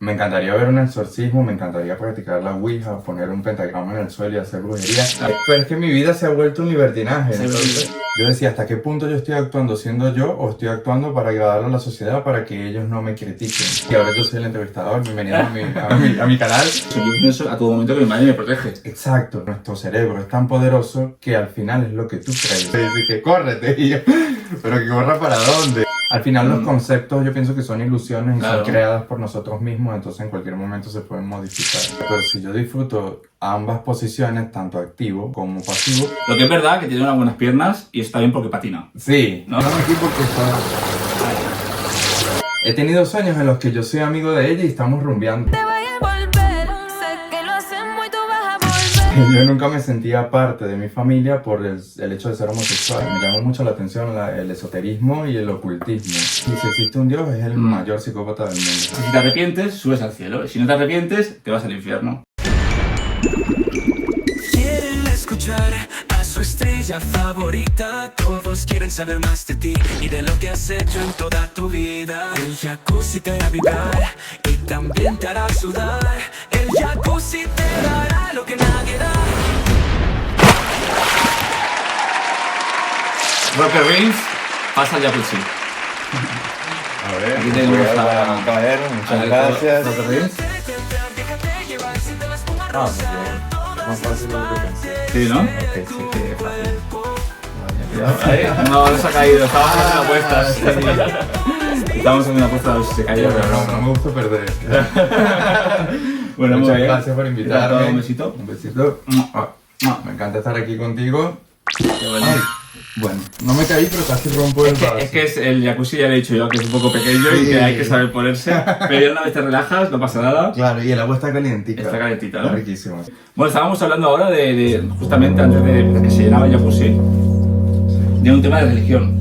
Me encantaría ver un exorcismo, me encantaría practicar la ouija, poner un pentagrama en el suelo y hacer brujería. Pero es que mi vida se ha vuelto un libertinaje. Entonces, yo decía, ¿hasta qué punto yo estoy actuando siendo yo o estoy actuando para agradarle a la sociedad para que ellos no me critiquen? Y ahora yo soy el entrevistador, bienvenido a mi canal. Yo pienso a todo momento que mi madre me protege. Exacto, nuestro cerebro es tan poderoso que al final es lo que tú crees. Te dice que córrete, y yo, pero que corra ¿para dónde? Al final los conceptos yo pienso que son ilusiones y son creadas por nosotros mismos, entonces en cualquier momento se pueden modificar. Pero si yo disfruto ambas posiciones, tanto activo como pasivo... Lo que es verdad que tiene unas buenas piernas y está bien porque patina. Sí, ¿no? Estamos aquí porque he tenido sueños en los que yo soy amigo de ella y estamos rumbeando. Yo nunca me sentía parte de mi familia por el hecho de ser homosexual. Me llamó mucho la atención el esoterismo y el ocultismo. Y si existe un Dios, es el mayor psicópata del mundo. Si te arrepientes, subes al cielo. Y si no te arrepientes, te vas al infierno. Quieren escuchar a su estrella favorita. Todos quieren saber más de ti y de lo que has hecho en toda tu vida. El jacuzzi te hará vibrar y también te hará sudar. El jacuzzi te dará lo que nadie da. Rocker Rings, pasa al jacuzzi. A ver, Aquí tenemos a caballero, muchas gracias. Rocker Rings. Ah, muy bien. Más fácil de lo que pensé. Sí, ¿no? Ok, sí, qué fácil. Ahí, no se ha caído, estábamos haciendo apuestas. Estábamos haciendo una apuesta a ver si se caía, pero No me gusta perder. Bueno, Muchas muy bien. gracias por invitarme. Un besito. Un besito. Me encanta estar aquí contigo. Qué bueno. Ay, bueno, no me caí, pero casi rompo el vaso. Es que es el jacuzzi, ya le he dicho yo, que es un poco pequeño y que hay que saber ponerse. Pero ya una vez te relajas, no pasa nada. Claro, y el agua está calientita. Está calentita, ¿no? Está riquísimo. Bueno, estábamos hablando ahora justamente antes de que se llenaba el jacuzzi, de un tema de religión,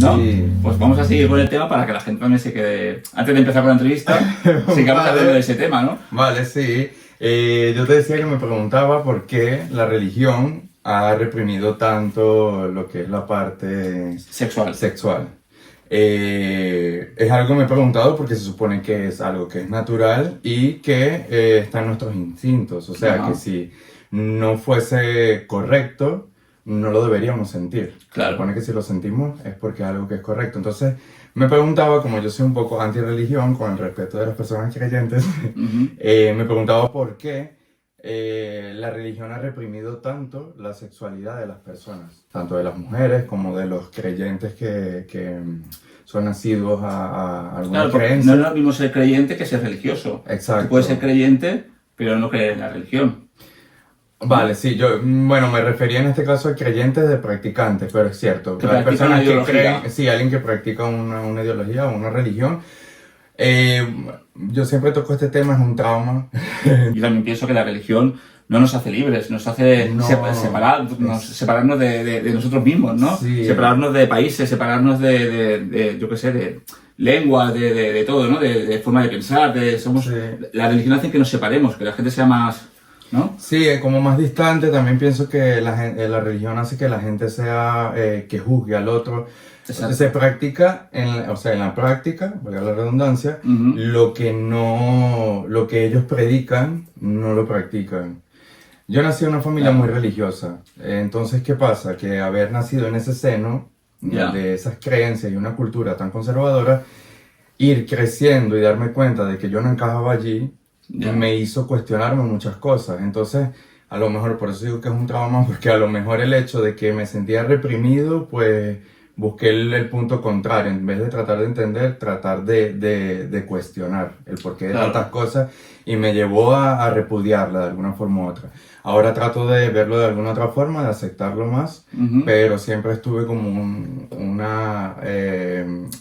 ¿no? Sí. Pues vamos a seguir con el tema para que la gente también se quede... Antes de empezar con la entrevista, sigamos Vale. hablando de ese tema, ¿no? Vale, sí. Yo te decía que me preguntaba por qué la religión ha reprimido tanto lo que es la parte Sexual. sexual. Es algo que me he preguntado porque se supone que es algo que es natural y que está en nuestros instintos. O sea, Ajá. que si no fuese correcto, no lo deberíamos sentir. Claro. Se supone que si lo sentimos es porque es algo que es correcto. Entonces, me preguntaba, como yo soy un poco anti-religión, con el respeto de las personas creyentes, me preguntaba por qué la religión ha reprimido tanto la sexualidad de las personas, tanto de las mujeres como de los creyentes que son asiduos a alguna Claro, porque creencia. no es lo mismo ser creyente que ser religioso. Exacto. Tú puedes ser creyente, pero no creer en la religión. Vale, sí, yo, bueno, me refería en este caso a creyentes de practicantes, pero es cierto. Que Hay practican personas una que ideología. creen, sí, alguien que practica una ideología o una religión. Yo siempre toco este tema, es un trauma. Yo también pienso que la religión no nos hace libres, nos hace No. separarnos de nosotros mismos, ¿no? Sí. Separarnos de países, separarnos de yo qué sé, de lengua, de todo, ¿no? De forma de pensar, Sí. La religión hace que nos separemos, que la gente sea más, ¿no? Sí, como más distante, también pienso que la religión hace que la gente sea, que juzgue al otro. Exacto. Se practica, o sea, en la práctica, valga la redundancia, lo que ellos predican, no lo practican. Yo nací en una familia muy religiosa, entonces, ¿qué pasa? Que haber nacido en ese seno de esas creencias y una cultura tan conservadora, ir creciendo y darme cuenta de que yo no encajaba allí, me hizo cuestionarme muchas cosas. Entonces, a lo mejor, por eso digo que es un trauma, porque a lo mejor el hecho de que me sentía reprimido, pues busqué el punto contrario. En vez de tratar de entender, tratar de cuestionar el porqué de tantas cosas, y me llevó a repudiarla de alguna forma u otra. Ahora trato de verlo de alguna otra forma, de aceptarlo más, pero siempre estuve como una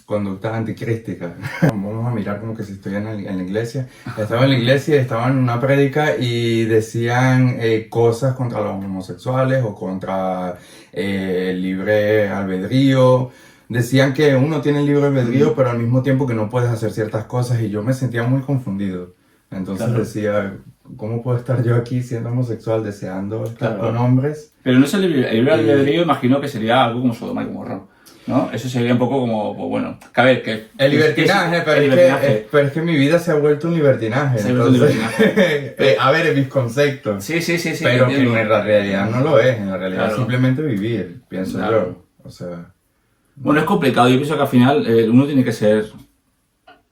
conducta anticrística. Vamos a mirar como que si estoy en la iglesia. Estaba en la iglesia y estaba en una prédica y decían cosas contra los homosexuales o contra el libre albedrío. Decían que uno tiene el libre albedrío, pero al mismo tiempo que no puedes hacer ciertas cosas, y yo me sentía muy confundido. Entonces decía, ¿cómo puedo estar yo aquí siendo homosexual deseando estar con hombres? Pero no es el libre albedrío, imagino que sería algo como Sodoma y Gomorra. ¿no? Eso sería un poco como, pues bueno, que a ver, que... El libertinaje, pero es que mi vida se ha vuelto un libertinaje. Se ha vuelto un libertinaje. A ver, en mis conceptos. Sí, Pero que entiendo. en la realidad no lo es, en la realidad Claro. es simplemente vivir, pienso Claro. yo. O sea, Bueno, es complicado. Yo pienso que al final uno tiene que ser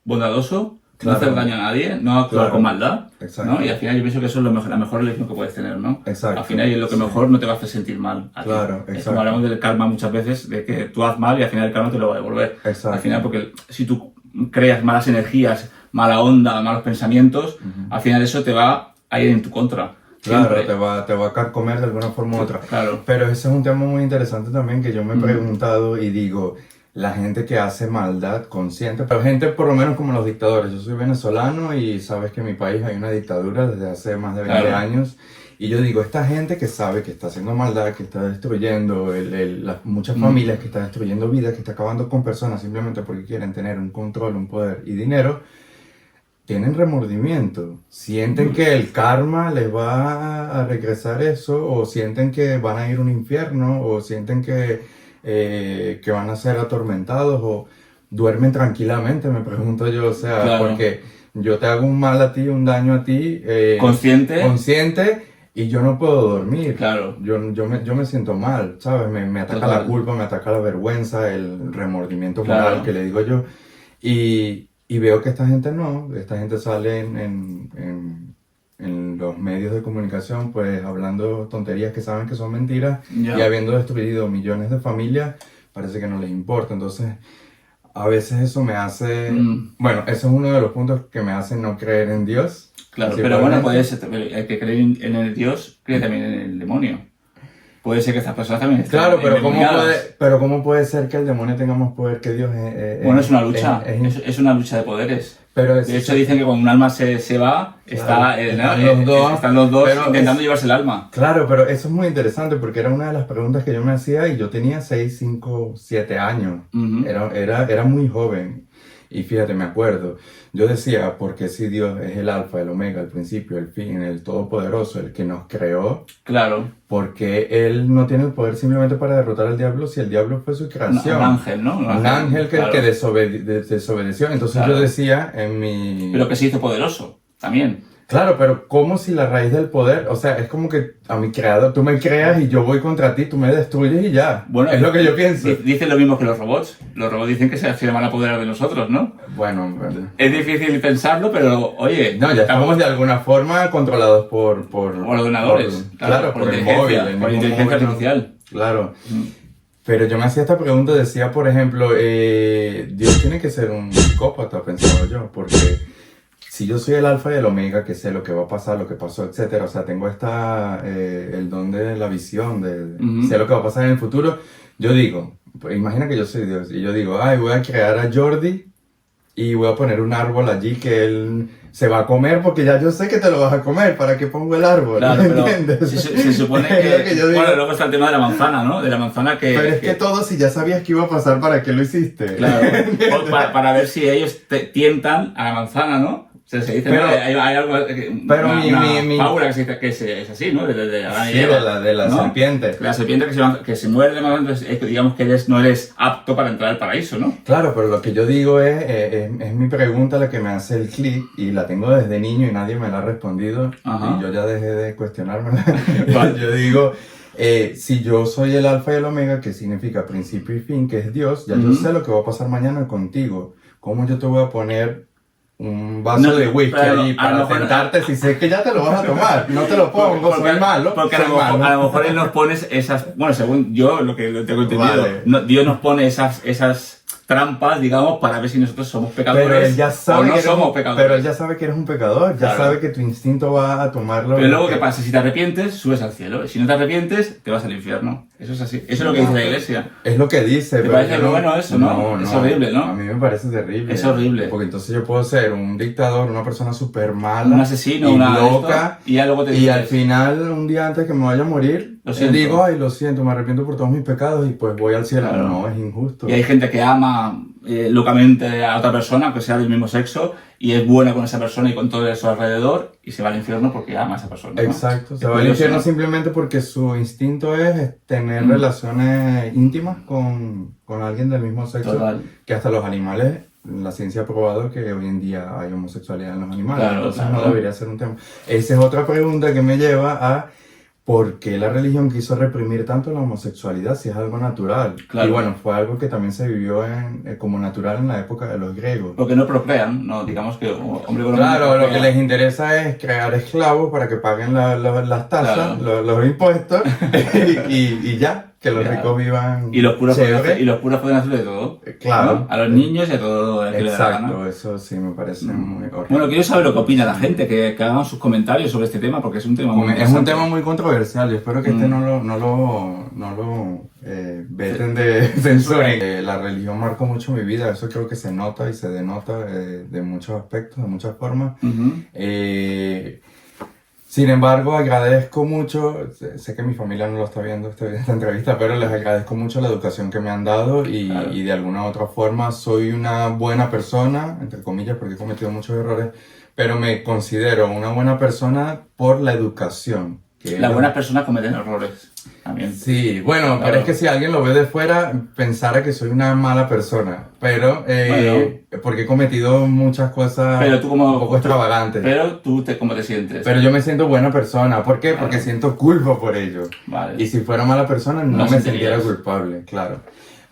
bondadoso, Claro. no hacer daño a nadie, no actuar Claro. con maldad, Exacto. ¿no? Y al final yo pienso que eso es lo mejor, la mejor elección que puedes tener, ¿no? Exacto. Al final es lo que mejor no te va a hacer sentir mal. a ti. Claro, Es exacto. como hablamos del karma muchas veces, de que tú haz mal y al final el karma te lo va a devolver. Exacto. Al final, porque si tú creas malas energías, mala onda, malos pensamientos, al final eso te va a ir en tu contra. claro, Siempre. te va a carcomer de alguna forma u otra. Claro. Pero ese es un tema muy interesante también que yo me he preguntado y digo, la gente que hace maldad consciente, pero gente por lo menos como los dictadores. Yo soy venezolano y sabes que en mi país hay una dictadura desde hace más de 20 Claro. años. Y yo digo, esta gente que sabe que está haciendo maldad, que está destruyendo muchas familias, que está destruyendo vidas, que está acabando con personas simplemente porque quieren tener un control, un poder y dinero, tienen remordimiento. Sienten que el karma les va a regresar eso, o sienten que van a ir a un infierno, o sienten que van a ser atormentados, o duermen tranquilamente, me pregunto yo. O sea, Claro. porque yo te hago un mal a ti, un daño a ti. Consciente. Y yo no puedo dormir. Claro. Yo me siento mal, ¿sabes? Me ataca Total. la culpa, me ataca la vergüenza, el remordimiento Claro. moral que le digo yo. Y veo que esta gente no, esta gente sale en los medios de comunicación pues hablando tonterías que saben que son mentiras Ya. y habiendo destruido millones de familias, parece que no les importa. Entonces, a veces eso me hace... Bueno, eso es uno de los puntos que me hacen no creer en Dios. Claro, pero bueno, principalmente. puede ser, pero el que cree en el Dios, cree también en el demonio. Puede ser que estas personas también estén Claro, endemoniadas. pero ¿cómo puede ser que el demonio tenga más poder que Dios? Bueno, es una lucha, es- es una lucha de poderes. pero De hecho, dicen que cuando un alma se va, Claro, están están los dos pero intentando es- llevarse el alma. Claro, pero eso es muy interesante porque era una de las preguntas que yo me hacía y yo tenía 6, 5, 7 años. Ujú. Era muy joven. Y fíjate, me acuerdo, yo decía, porque si Dios es el alfa, el omega, el principio, el fin, el todopoderoso, el que nos creó, Claro, porque Él no tiene el poder simplemente para derrotar al diablo si el diablo fue su un creación? ángel, ¿no? Un ángel claro. que desobedeció. Entonces Claro. yo decía en mi... Pero que se hizo poderoso, también. Claro, pero como si la raíz del poder, o sea, es como que a mi creador, tú me creas y yo voy contra ti, tú me destruyes y ya. Bueno, es lo que yo pienso. Dicen lo mismo que los robots. Los robots dicen que se van a apoderar de nosotros, ¿no? Bueno, Es difícil pensarlo, pero oye, no, ya estamos de alguna forma controlados por ordenadores, claro, por el móvil. el por mismo inteligencia móvil, ¿no? artificial. Claro. Pero yo me hacía esta pregunta, decía, por ejemplo, Dios tiene que ser un psicópata, pensaba yo, porque si yo soy el alfa y el omega, que sé lo que va a pasar, lo que pasó, etcétera, o sea, tengo el don de la visión, sé lo que va a pasar en el futuro, yo digo, pues, imagina que yo soy Dios, y yo digo, ay, voy a crear a Jordi y voy a poner un árbol allí que él se va a comer porque ya yo sé que te lo vas a comer, ¿para qué pongo el árbol? Claro, ¿Me pero entiendes? se supone Es lo que yo digo. Bueno, luego está el tema de la manzana, ¿no? De la manzana que... Pero es que todo, si ya sabías que iba a pasar, ¿para qué lo hiciste? Claro, para ver si ellos tientan a la manzana, ¿no? O sea, se dice, Pero- ¿no? Hay algo, pero una mi- fábula que se dice que es así, ¿no? De Adán y Sí, Eva, de la ¿no? serpiente. La serpiente que se muerde, más entonces digamos que no eres apto para entrar al paraíso, ¿no? Claro, pero lo que yo digo es mi pregunta la que me hace el clic y la tengo desde niño y nadie me la ha respondido. Ajá. Y yo ya dejé de cuestionarme. Vale. Yo digo, si yo soy el alfa y el omega, que significa principio y fin, que es Dios, ya yo sé lo que va a pasar mañana contigo. ¿Cómo yo te voy a poner un vaso No, de whisky pero ahí a para lo mejor- tentarte si sé que ya te lo vas a tomar? No te lo pongo, soy malo. Porque soy malo. a lo mejor él nos pone esas, bueno, según yo lo que tengo entendido, Vale. Dios nos pone esas trampas, digamos, para ver si nosotros somos pecadores Pero él ya o sabe no que eres somos un, pecadores. pero él ya sabe que eres un pecador, ya Claro. sabe que tu instinto va a tomarlo. Pero luego, ¿qué pasa? Si te arrepientes, subes al cielo. Si no te arrepientes, te vas al infierno. Eso es así. Eso es lo que dice la iglesia. Es lo que dice. pero parece yo no- bueno eso, no? Es horrible, ¿no? A mí me parece terrible. Es horrible. Porque entonces yo puedo ser un dictador, una persona súper mala, Un asesino, y una loca, esto, y ya luego te y dices, al final, un día antes que me vaya a morir, Lo siento. digo, ay, lo siento, me arrepiento por todos mis pecados y pues voy al cielo. Claro. No, es injusto. Y hay gente que ama locamente a otra persona, que sea del mismo sexo, y es buena con esa persona y con todo eso alrededor, y se va al infierno porque ama a esa persona, ¿no? Exacto, se va al infierno simplemente porque su instinto es tener relaciones íntimas con alguien del mismo sexo. Total. Que hasta los animales, la ciencia ha probado que hoy en día hay homosexualidad en los animales, Claro, entonces claro. no debería ser un tema. Esa es otra pregunta que me lleva a por qué la religión quiso reprimir tanto la homosexualidad si es algo natural. Claro. Y bueno, fue algo que también se vivió como natural en la época de los griegos. Porque no procrean, ¿no? Digamos que hombre con Claro, hombre lo que procrean. les interesa es crear esclavos para que paguen las tasas, Claro. los impuestos y ya, que los Claro. ricos vivan Y los curas chévere. pueden hacer de todo. Claro. ¿no? A los niños y a todo el que le da la gana. Exacto, eso sí me parece muy horrible. Bueno, quiero saber lo que opina la gente, que hagan sus comentarios sobre este tema, porque es un tema muy Es un interesante. tema muy controversial, yo espero que este no lo veten de censuren. La religión marcó mucho mi vida, eso creo que se nota y se denota de muchos aspectos, de muchas formas. Sin embargo, agradezco mucho, sé que mi familia no lo está viendo esta entrevista, pero les agradezco mucho la educación que me han dado y de alguna u otra forma soy una buena persona, entre comillas, porque he cometido muchos errores, pero me considero una buena persona por la educación. Las buenas personas cometen errores también. Sí, bueno, Claro. pero es que si alguien lo ve de fuera, pensara que soy una mala persona, pero porque he cometido muchas cosas Pero tú como... un poco extravagantes. Pero tú, ¿cómo te sientes? Pero yo me siento buena persona. ¿Por qué? Claro. Porque siento culpa por ello. Vale. Y si fuera mala persona, no me sentirías. sintiera culpable, claro.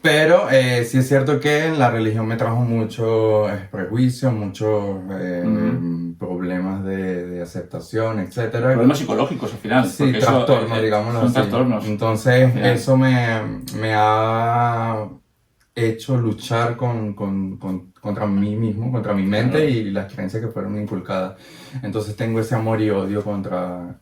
Pero sí es cierto que la religión me trajo muchos prejuicios, muchos problemas de aceptación, etcétera. Problemas psicológicos al final. Sí, porque trastornos, eso, digámoslo son así. trastornos. Entonces, Al final. eso me ha hecho luchar contra mí mismo, contra mi mente y las creencias que fueron inculcadas. Entonces, tengo ese amor y odio contra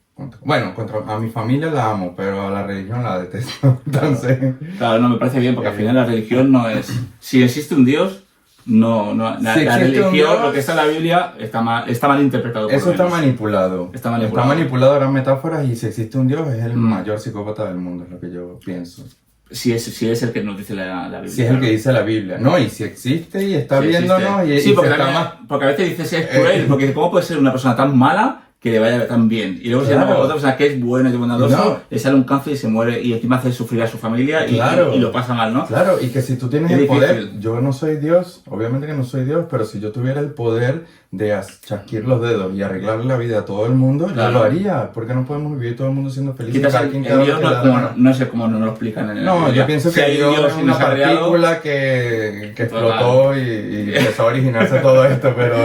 a mi familia la amo, pero a la religión la detesto. Entonces, Claro, no, me parece bien, porque al final la religión no es... Si existe un Dios, la Si existe un religión, Dios, lo que está en la Biblia, está mal interpretado. por eso lo está menos. manipulado. Está manipulado. Eran metáforas y si existe un Dios es el mayor psicópata del mundo, es lo que yo pienso. Si es el que nos dice la Biblia. Si es el que dice la Biblia. No, y si existe y está Sí, viéndonos existe. y Sí, porque, se está también- más... porque a veces dices es cruel, porque dice, ¿cómo puede ser una persona tan mala que le vaya tan bien? Y luego Claro. si otra persona que es buena y bondadoso, No. le sale un cáncer y se muere y encima hace sufrir a su familia Claro. y lo pasa mal, ¿no? Claro, y que si tú tienes Es el poder, difícil. yo no soy Dios, obviamente que no soy Dios, pero si yo tuviera el poder de chasquir los dedos y arreglarle la vida a todo el mundo, Claro. yo lo haría. ¿Por qué no podemos vivir todo el mundo siendo feliz? Quizás Cada el quien cada Dios vez que le da la gana? no sé cómo nos lo explican en el No, yo pienso Si que hay Dios es y una nos ha creado, partícula que Total. explotó y empezó a originarse todo esto, pero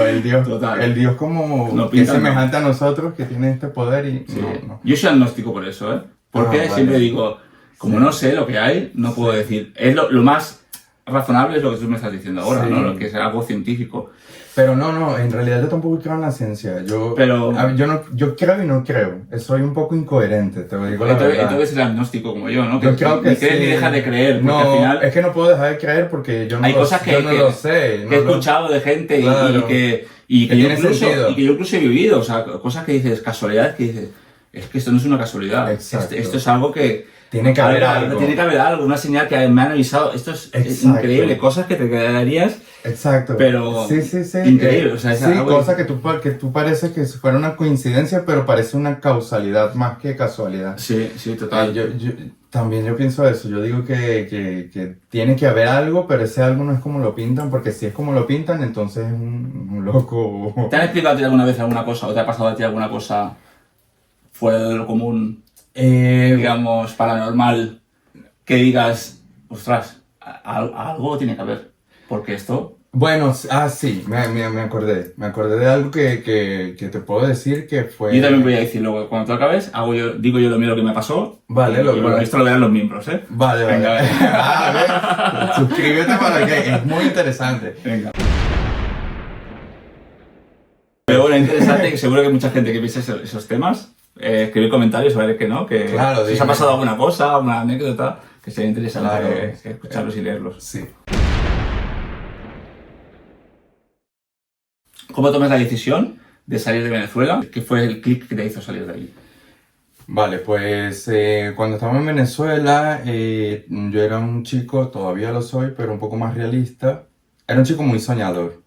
Total. el Dios como No que es pintan, semejante a nosotros, que tiene este poder y Sí. no. Yo soy agnóstico por eso, ¿eh? Porque vale. siempre digo, como no sé lo que hay, no puedo decir. Es lo más razonable es lo que tú me estás diciendo ahora, Sí. ¿no? Lo que es algo científico. Pero no, en realidad yo tampoco creo en la ciencia. Yo creo y no creo. Soy un poco incoherente, te lo digo la verdad. Entonces eres agnóstico como yo, ¿no? Yo creo que ni crees sí. ni dejas de creer, porque No, al final es que no puedo dejar de creer porque yo no, hay lo, cosas que, yo no que- lo sé. que he no lo- escuchado de gente Claro. y Que que yo tiene sentido. incluso he vivido, o sea, cosas que dices, casualidades que dices, es que esto no es una casualidad. Exacto. Esto es algo que... Tiene que haber algo. Tiene que haber algo, una señal que me han avisado. Esto es Exacto. increíble, cosas que te quedarías... Exacto. Pero sí. increíble, o sea, es sí, algo- cosas que tú parece que fuera una coincidencia, pero parece una causalidad más que casualidad. Sí, total. También yo pienso eso, yo digo que tiene que haber algo, pero ese algo no es como lo pintan, porque si es como lo pintan, entonces es un loco. ¿Te han explicado a ti alguna vez alguna cosa o te ha pasado a ti alguna cosa fuera de lo común, digamos, paranormal, que digas, ostras, algo tiene que haber? Porque esto... Bueno, sí, me acordé de algo que te puedo decir que fue... Yo también voy a decir luego, cuando tú acabes, digo yo lo mío lo que me pasó. Vale, y bueno, esto lo verán los miembros, ¿eh? Vale. Venga. A ver, suscríbete para que es muy interesante. Venga. Pero bueno, interesante, que seguro que mucha gente que piensa esos temas, escribir comentarios a ver que no, que Claro, si os ha dime. pasado alguna cosa, una anécdota, que sería interesante Claro. que escucharlos y leerlos. Sí. ¿Cómo tomas la decisión de salir de Venezuela? ¿Qué fue el clic que te hizo salir de ahí? Vale, pues cuando estaba en Venezuela yo era un chico, todavía lo soy, pero un poco más realista. Era un chico muy soñador.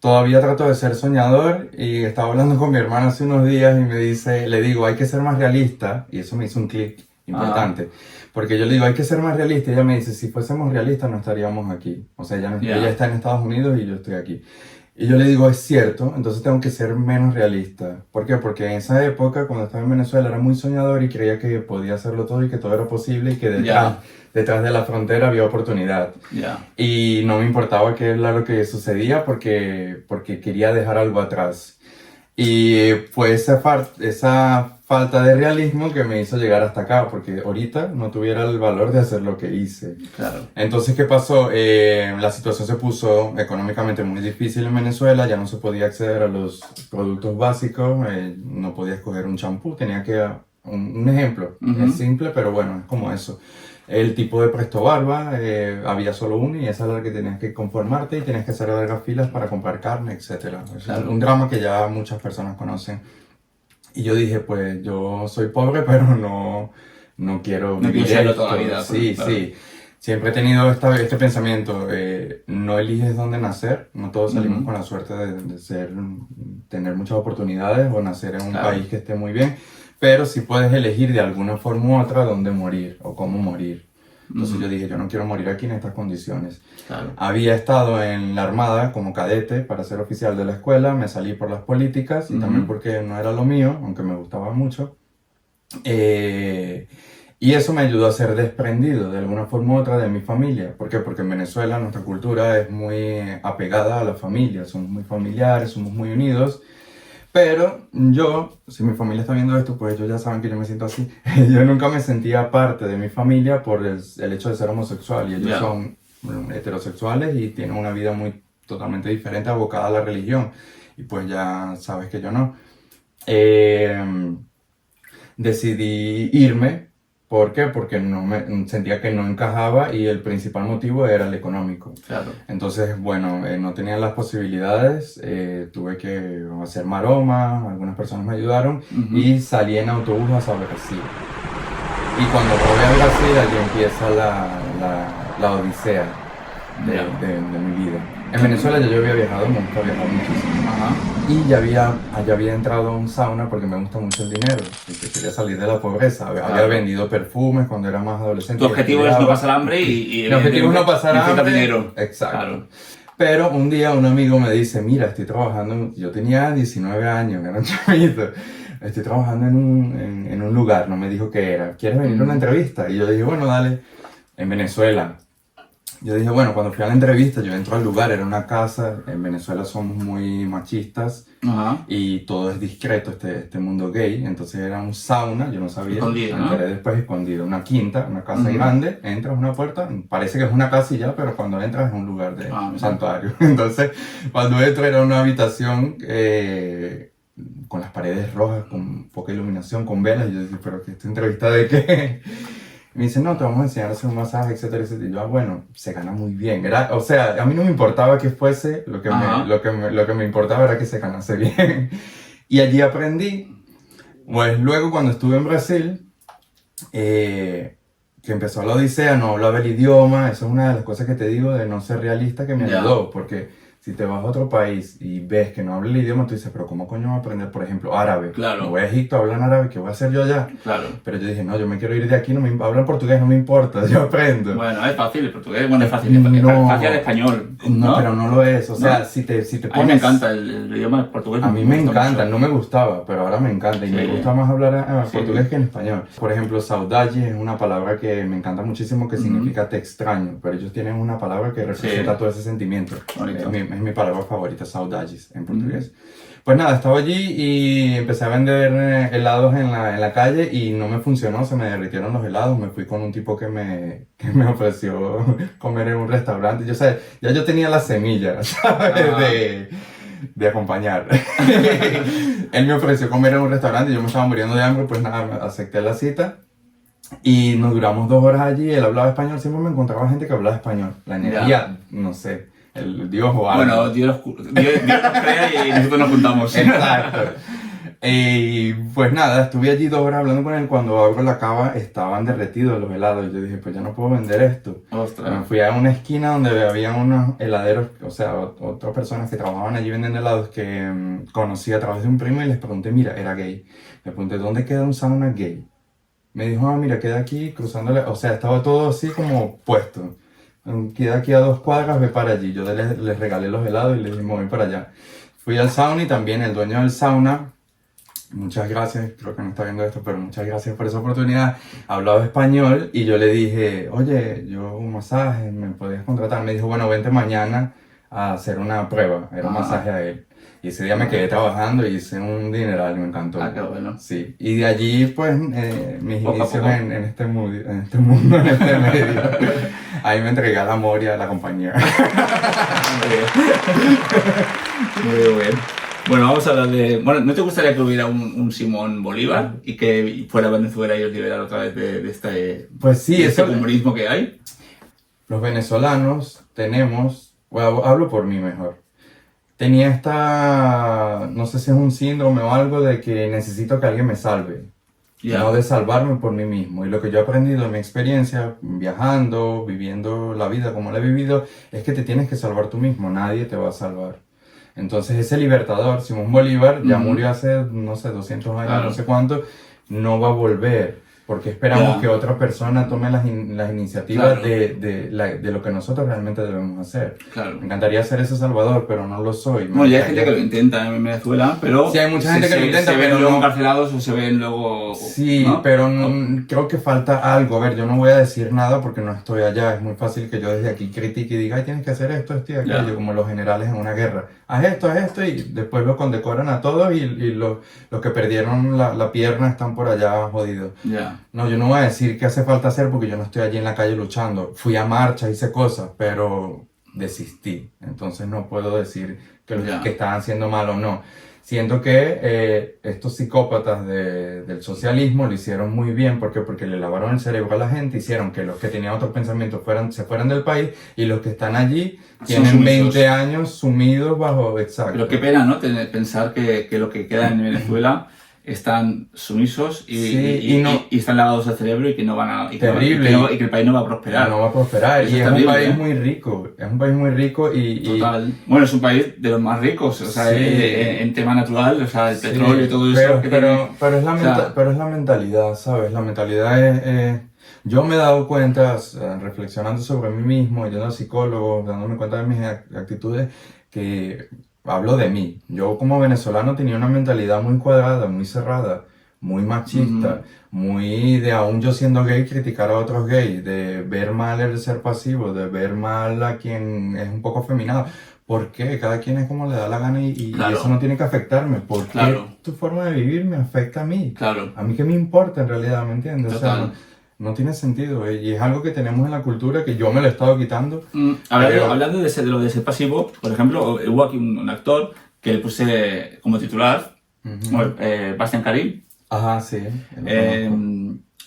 Todavía trato de ser soñador y estaba hablando con mi hermana hace unos días y me dice, le digo, hay que ser más realista, y eso me hizo un clic importante, porque yo le digo, hay que ser más realista, y ella me dice, si fuésemos realistas no estaríamos aquí, o sea, ella está en Estados Unidos y yo estoy aquí. Y yo le digo, es cierto, entonces tengo que ser menos realista. ¿Por qué? Porque en esa época, cuando estaba en Venezuela, era muy soñador y creía que podía hacerlo todo y que todo era posible y que detrás de la frontera había oportunidad. Y no me importaba qué era lo que sucedía porque quería dejar algo atrás. Y fue esa falta de realismo que me hizo llegar hasta acá, porque ahorita no tuviera el valor de hacer lo que hice. Claro. Entonces, ¿qué pasó? La situación se puso económicamente muy difícil en Venezuela, ya no se podía acceder a los productos básicos, no podía escoger un champú, tenía que... Un ejemplo, es simple, pero bueno, es como eso. El tipo de Presto Barba, había solo uno y esa era la que tenías que conformarte y tenías que hacer largas filas para comprar carne, etc. Es un drama que ya muchas personas conocen. Y yo dije, pues yo soy pobre, pero no quiero vivir esto. Toda la vida. Sí, claro. Sí. Siempre he tenido este pensamiento, no eliges dónde nacer, no todos salimos con la suerte de tener muchas oportunidades o nacer en un país que esté muy bien, pero sí puedes elegir de alguna forma u otra dónde morir o cómo morir. Entonces yo dije, yo no quiero morir aquí en estas condiciones. Claro. Había estado en la Armada como cadete para ser oficial de la escuela, me salí por las políticas y también porque no era lo mío, aunque me gustaba mucho. Y eso me ayudó a ser desprendido de alguna forma u otra de mi familia. ¿Por qué? Porque en Venezuela nuestra cultura es muy apegada a la familia, somos muy familiares, somos muy unidos. Pero yo, si mi familia está viendo esto, pues ellos ya saben que yo me siento así. Yo nunca me sentía parte de mi familia por el hecho de ser homosexual. Y ellos son heterosexuales y tienen una vida totalmente diferente, abocada a la religión. Y pues ya sabes que yo no. Decidí irme. ¿Por qué? Porque sentía que no encajaba y el principal motivo era el económico. Claro. Entonces, bueno, no tenía las posibilidades, tuve que hacer maroma, algunas personas me ayudaron y salí en autobús hacia Brasil. Y cuando voy a Brasil, allí empieza la odisea de mi vida. En Venezuela yo había viajado, me gusta viajar muchísimo. Y ya había entrado a un sauna porque me gusta mucho el dinero y que quería salir de la pobreza. Había vendido perfumes cuando era más adolescente. Tu objetivo es no pasar hambre y mi objetivo es no pasar hambre. Dinero. Exacto. Claro. Pero un día un amigo me dice, mira, estoy trabajando, yo tenía 19 años, era un chavito, estoy trabajando en un lugar, no me dijo qué era, ¿quieres venir a una entrevista? Y yo dije, bueno, dale, en Venezuela. Yo dije, bueno, cuando fui a la entrevista, yo entro al lugar, era una casa, en Venezuela somos muy machistas y todo es discreto, este mundo gay, entonces era un sauna, yo no sabía, escondido, me enteré después escondido, una quinta, una casa grande, entras a una puerta, parece que es una casa y ya, pero cuando entras es un lugar de un santuario. Entonces, cuando entro era una habitación con las paredes rojas, con poca iluminación, con velas, y yo dije, pero ¿esta entrevista de qué? Me dice, no, te vamos a enseñar a hacer un masaje, etcétera, etcétera. Y yo, bueno, se gana muy bien. O sea, a mí no me importaba que fuese, lo que me importaba era que se ganase bien. Y allí aprendí, pues luego cuando estuve en Brasil, que empezó la odisea, no hablaba el idioma, eso es una de las cosas que te digo de no ser realista que me ayudó, porque si te vas a otro país y ves que no habla el idioma, tú dices, pero ¿cómo coño voy a aprender, por ejemplo, árabe? Claro. Me voy a Egipto, hablan árabe, ¿qué voy a hacer yo allá? Claro. Pero yo dije, no, yo me quiero ir de aquí, hablan portugués, no me importa, yo aprendo. Bueno, es fácil el portugués, bueno, es fácil el español. No, pero no lo es, o sea, si te pones... A mí me encanta el idioma portugués. A mí me encanta, no me gustaba, pero ahora me encanta y me gusta más hablar portugués que en español. Por ejemplo, saudade es una palabra que me encanta muchísimo, que significa te extraño, pero ellos tienen una palabra que representa todo ese sentimiento. Es mi palabra favorita, saudades en portugués. Pues nada, estaba allí y empecé a vender helados en la calle y no me funcionó, se me derritieron los helados, me fui con un tipo que me ofreció comer en un restaurante. Yo, ya yo tenía la semilla, ¿sabes? De acompañar. Él me ofreció comer en un restaurante y yo me estaba muriendo de hambre, pues nada, acepté la cita. Y nos duramos 2 horas allí, él hablaba español, siempre me encontraba gente que hablaba español. La energía, no sé, el Dios o algo. Bueno, Dios nos crea y nosotros nos juntamos. Exacto. Y pues nada, estuve allí 2 horas hablando con él. Cuando abro la cava estaban derretidos los helados. Y yo dije, pues ya no puedo vender esto. Ostras. Me fui a una esquina donde había unos heladeros, o sea, otras personas que trabajaban allí vendiendo helados que conocí a través de un primo y les pregunté, mira, era gay. Le pregunté, ¿dónde queda un sauna gay? Me dijo, ah, mira, queda aquí cruzándole, o sea, estaba todo así como puesto. Queda aquí a 2 cuadras, ve para allí. Yo les regalé los helados y les dije, me voy para allá. Fui al sauna y también el dueño del sauna, muchas gracias, creo que no está viendo esto, pero muchas gracias por esa oportunidad. Hablaba español y yo le dije, oye, yo un masaje, ¿me podías contratar? Me dijo, bueno, vente mañana a hacer una prueba, era un masaje a él. Y ese día me quedé trabajando y hice un dineral y me encantó. Ah, qué bueno. Sí, y de allí pues mis Poco a inicios poco. en este mundo, en este medio. Ahí me entregué al amor y a la compañía. Muy bien. Bueno, vamos a hablar de... Bueno, ¿no te gustaría que hubiera un Simón Bolívar y que fuera Venezuela y os liberara otra vez de este, Pues sí, de este eso... comunismo que hay? Los venezolanos tenemos, bueno, hablo por mí mejor, tenía esta, no sé si es un síndrome o algo de que necesito que alguien me salve, Ya. no de salvarme por mí mismo. Y lo que yo he aprendido en mi experiencia, viajando, viviendo la vida como la he vivido, es que te tienes que salvar tú mismo, nadie te va a salvar. Entonces ese libertador, Simón Bolívar, ya murió hace, no sé, 200 años, Claro. no sé cuánto, no va a volver. Porque esperamos Ya. que otra persona tome las iniciativas Claro. de lo que nosotros realmente debemos hacer. Claro. Me encantaría ser ese salvador, pero no lo soy. Bueno, ya hay gente que lo intenta en Venezuela, pero... Sí, hay mucha gente que lo intenta, se ven pero luego no. encarcelados o se ven luego... Sí, ¿no? pero creo que falta algo. A ver, yo no voy a decir nada porque no estoy allá. Es muy fácil que yo desde aquí critique y diga, ay, tienes que hacer esto y aquello, Ya. como los generales en una guerra. Haz esto, y después lo condecoran a todos y los que perdieron la pierna están por allá jodidos. Ya. No, yo no voy a decir qué hace falta hacer porque yo no estoy allí en la calle luchando. Fui a marchas, hice cosas, pero desistí. Entonces no puedo decir que lo Ya. que estaban haciendo mal o no. Siento que estos psicópatas del socialismo lo hicieron muy bien. ¿Por qué? Porque le lavaron el cerebro a la gente, hicieron que los que tenían otros pensamientos se fueran del país y los que están allí tienen sumisos. 20 años sumidos bajo... Exacto. Pero qué pena, ¿no? Pensar que lo que queda en Venezuela están sumisos Sí, y están lavados al cerebro y que no van a... Y que, Terrible. y que el país no va a prosperar. No va a prosperar. Eso Y es es un terrible, país ¿eh? muy rico. Es un país muy rico y... Total. Bueno, es un país de los más ricos, o sea, Sí. en tema natural, o sea, el Sí, petróleo y todo eso. pero, que pero, tiene. pero, es la o sea, pero es la mentalidad, ¿sabes? La mentalidad es... Yo me he dado cuenta, reflexionando sobre mí mismo, yendo al psicólogo, dándome cuenta de mis actitudes, que hablo de mí. Yo como venezolano tenía una mentalidad muy cuadrada, muy cerrada, muy machista, muy de aún yo siendo gay criticar a otros gays, de ver mal el ser pasivo, de ver mal a quien es un poco afeminado. ¿Por qué? Cada quien es como le da la gana y Claro. eso no tiene que afectarme. ¿Por qué Claro. tu forma de vivir me afecta a mí? Claro. A mí qué me importa en realidad, ¿me entiendes? O sea, Total. no tiene sentido. Y es algo que tenemos en la cultura que yo me lo he estado quitando. Hablando de lo de ser pasivo, por ejemplo, hubo aquí un actor que le puse como titular, bueno, Bastián Karim. Ajá, sí.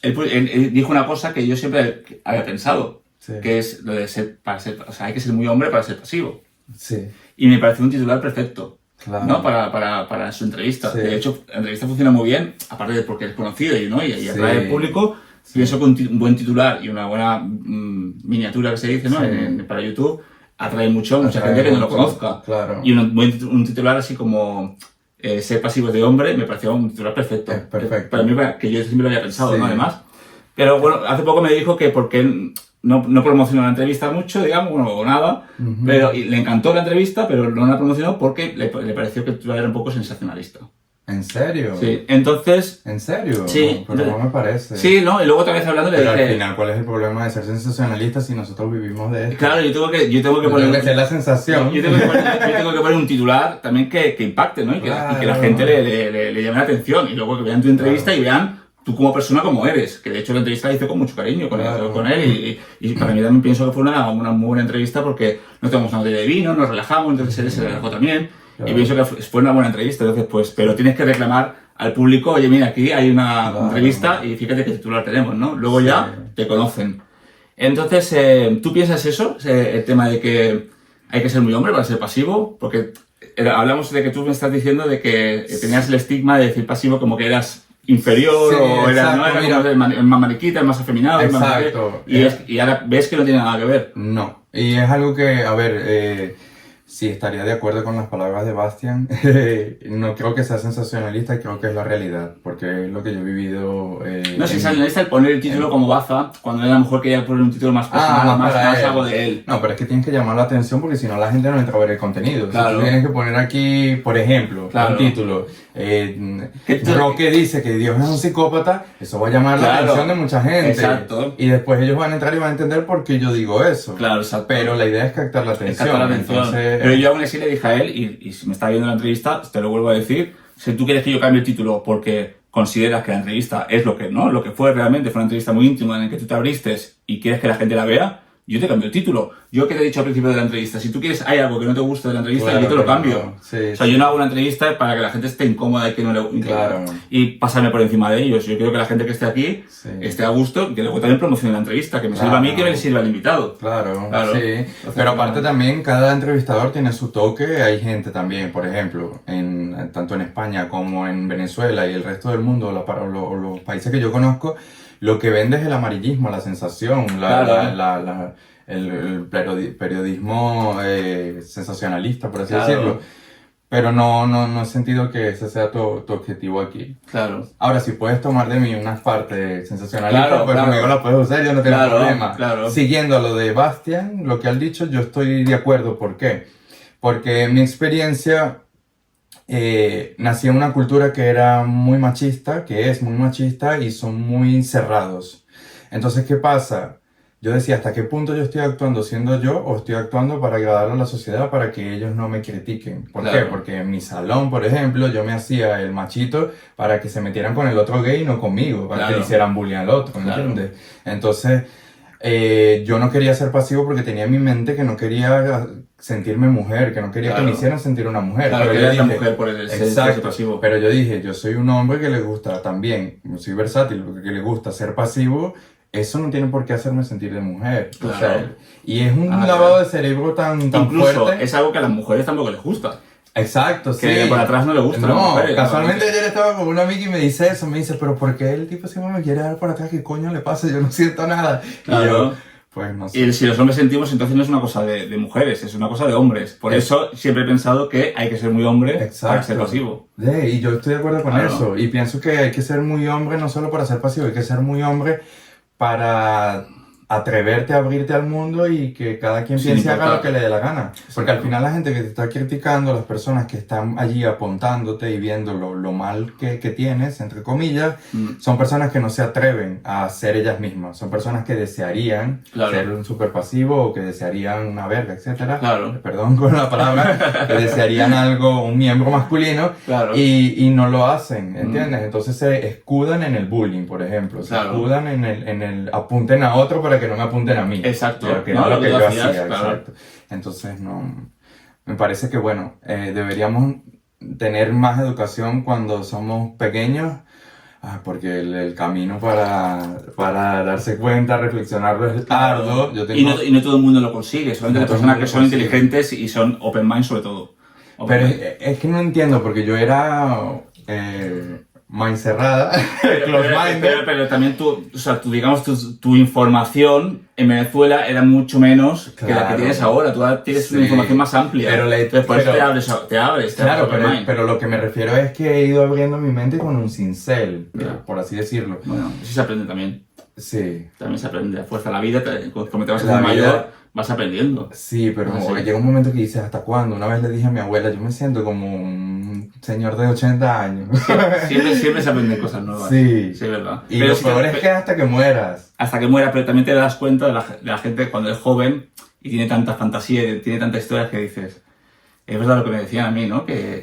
Él dijo una cosa que yo siempre había pensado, Sí. que es lo de o sea, hay que ser muy hombre para ser pasivo. Sí, Y me pareció un titular perfecto, claro. ¿no? Para su entrevista. Sí. De hecho, la entrevista funciona muy bien, aparte de porque es conocido y, ¿no? y Sí. atrae al público. Y eso con un buen titular y una buena miniatura que se dice, ¿no? Sí. Para YouTube, atrae mucha Atrae gente que no lo mucho, conozca. claro. Y un titular así como ser pasivos de hombre me pareció un titular perfecto. Es perfecto. Para mí, que yo siempre lo había pensado, Sí. ¿no? Además. Pero bueno, hace poco me dijo que porque él no promocionó la entrevista mucho, digamos, o nada, pero y le encantó la entrevista, pero no la promocionó porque le pareció que el titular era un poco sensacionalista. ¿En serio? Sí, entonces... ¿En serio? Sí. Pero no me parece. Sí, ¿no? Y luego otra vez hablando le Pero al dije... final, ¿cuál es el problema de ser sensacionalista si nosotros vivimos de esto? Claro, yo tengo que Yo poner... tengo que ser la sensación. Yo tengo que poner un titular también que impacte, ¿no? Y que la Claro. gente le llame la atención. Y luego que vean tu entrevista y vean tú como persona como eres. Que de hecho la entrevista la hice con mucho cariño Claro. con él. Y para mí también pienso que fue una muy buena entrevista porque nos tomamos una botella de vino, nos relajamos, entonces él se relajó también. Claro. Y pienso que fue una buena entrevista. Entonces, pues, pero tienes que reclamar al público, oye, mira, aquí hay una Claro. entrevista y fíjate qué titular tenemos, ¿no? Luego Sí. ya te conocen. Entonces, ¿tú piensas eso? El tema de que hay que ser muy hombre para ser pasivo, porque hablamos de que tú me estás diciendo de que tenías el estigma de decir pasivo como que eras inferior Sí, o eras, exacto, ¿no? Era como el más mariquita, el más afeminado. El más Exacto. y ahora ves que no tiene nada que ver. No, y es algo que, a ver, sí estaría de acuerdo con las palabras de Bastian. No creo que sea sensacionalista, creo que es la realidad, porque es lo que yo he vivido. No sé, sensacionalista el poner el título como Baza, cuando a lo mejor quería poner un título más personal, más algo de él. No, pero es que tienes que llamar la atención porque si no la gente no entra a ver el contenido. Claro. Si tú tienes que poner aquí, por ejemplo, un título. Roque dice que Dios es un psicópata, eso va a llamar la atención de mucha gente. Exacto. Y después ellos van a entrar y van a entender por qué yo digo eso. Claro, exacto. Pero la idea es captar la atención. Entonces, pero yo aún así le dije a él, y si me está viendo la entrevista, te lo vuelvo a decir, si tú quieres que yo cambie el título porque consideras que la entrevista es lo que no, lo que fue realmente, fue una entrevista muy íntima en la que tú te abriste y quieres que la gente la vea, yo te cambio el título. Yo que te he dicho al principio de la entrevista, si tú quieres, hay algo que no te gusta de la entrevista, claro, yo te lo cambio. Sí, o sea, yo no hago una entrevista para que la gente esté incómoda y que no le... Claro. Y pasarme por encima de ellos. Yo quiero que la gente que esté aquí esté a gusto, que luego también promocione la entrevista, que me sirva a mí, que me sirva al invitado. Claro, sí. Pero aparte también, cada entrevistador tiene su toque. Hay gente también, por ejemplo, tanto en España como en Venezuela y el resto del mundo, los países que yo conozco, lo que vende es el amarillismo, la sensación, el periodismo sensacionalista, por así decirlo. Pero no he sentido que ese sea tu objetivo aquí. Claro. Ahora, si puedes tomar de mí unas partes sensacionalistas, pues conmigo las puedes usar, yo no tengo problema. Claro. Siguiendo a lo de Bastian, lo que han dicho, yo estoy de acuerdo. ¿Por qué? Porque en mi experiencia nací en una cultura que era muy machista, que es muy machista y son muy cerrados. Entonces, ¿qué pasa? Yo decía, ¿hasta qué punto yo estoy actuando siendo yo o estoy actuando para agradar a la sociedad para que ellos no me critiquen? ¿Por qué? Porque en mi salón, por ejemplo, yo me hacía el machito para que se metieran con el otro gay y no conmigo, para que le hicieran bullying al otro, ¿me entiendes? Entonces, yo no quería ser pasivo porque tenía en mi mente que no quería sentirme mujer, que no quería que me hicieran sentir una mujer. Claro, pero yo dije, la mujer por el ser pasivo. Pero yo dije, yo soy un hombre que le gusta también, soy versátil, que le gusta ser pasivo. Eso no tiene por qué hacerme sentir de mujer. Claro. O sea, y es un lavado de cerebro tan Incluso fuerte. Es algo que a las mujeres tampoco les gusta. Exacto, que sí. por atrás no le gusta. No, casualmente ayer estaba con una amiga y me dice eso. Me dice, pero ¿por qué el tipo siempre me quiere dar por atrás? ¿Qué coño le pasa? Yo no siento nada. Claro. Y yo, pues no sé. Y si los hombres sentimos, entonces no es una cosa de mujeres, es una cosa de hombres. Por eso siempre he pensado que hay que ser muy hombre para ser pasivo. Y yo estoy de acuerdo con eso. Y pienso que hay que ser muy hombre no solo para ser pasivo, hay que ser muy hombre para atreverte a abrirte al mundo y que cada quien piense y haga lo que le dé la gana. Porque al final la gente que te está criticando, las personas que están allí apuntándote y viendo lo mal que tienes, entre comillas, son personas que no se atreven a ser ellas mismas. Son personas que desearían ser un super pasivo o que desearían una verga, etcétera. Perdón con la palabra, que desearían algo, un miembro masculino y no lo hacen, ¿entiendes? Entonces se escudan en el bullying, por ejemplo. Se escudan en el apunten a otro para que no me apunten a mí. Exacto. Que no, lo que yo hacía, exacto. Entonces, no... Me parece que, bueno, deberíamos tener más educación cuando somos pequeños, porque el camino para darse cuenta, reflexionarlo es arduo. Y no todo el mundo lo consigue, solamente las personas que son inteligentes y son open mind sobre todo. Pero es que no entiendo, porque yo era... mind cerrada, pero también tu información en Venezuela era mucho menos que la que tienes ahora. Tú tienes una información más amplia. Después te abres. Claro, pero lo que me refiero es que he ido abriendo mi mente con un cincel, por así decirlo. Bueno, eso se aprende también. Sí. También se aprende. Fuerza la vida, como te vas a hacer mayor, vas aprendiendo. Sí, pero llega un momento que dices, ¿hasta cuándo? Una vez le dije a mi abuela, yo me siento como un señor de 80 años. Siempre se aprenden cosas nuevas. Sí. Sí, verdad. Y pero lo peor es que hasta que mueras. Hasta que mueras, pero también te das cuenta de la gente cuando es joven y tiene tanta fantasía y tiene tantas historias que dices, es verdad lo que me decían a mí, ¿no? Que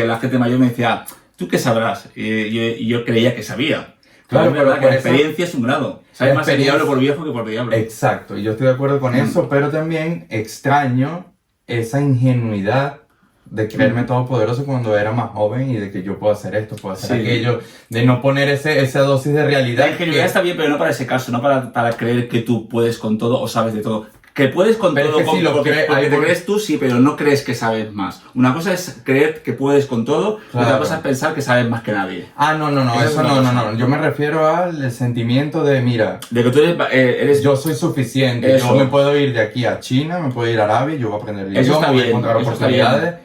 la gente mayor me decía, ¿tú qué sabrás? Y yo creía que sabía. Claro, pero la experiencia es un grado. Sabes más el diablo por viejo que por diablo. Exacto, y yo estoy de acuerdo con eso, pero también extraño esa ingenuidad de creerme todopoderoso cuando era más joven y de que yo puedo hacer esto, puedo hacer aquello, de no poner esa dosis de realidad. La ingenuidad está bien, pero no para ese caso, no para creer que tú puedes con todo o sabes de todo. Que puedes con Pero todo, es que si lo porque hay te crees tú, sí, pero no crees que sabes más. Una cosa es creer que puedes con todo, Claro. otra cosa es pensar que sabes más que nadie. Ah, no, eso no. Yo me refiero al sentimiento de, mira, De que tú eres yo soy suficiente, Eso. yo me puedo ir de aquí a China, me puedo ir a Arabia, yo voy a aprender el Eso idioma, está voy a bien, encontrar eso está oportunidades.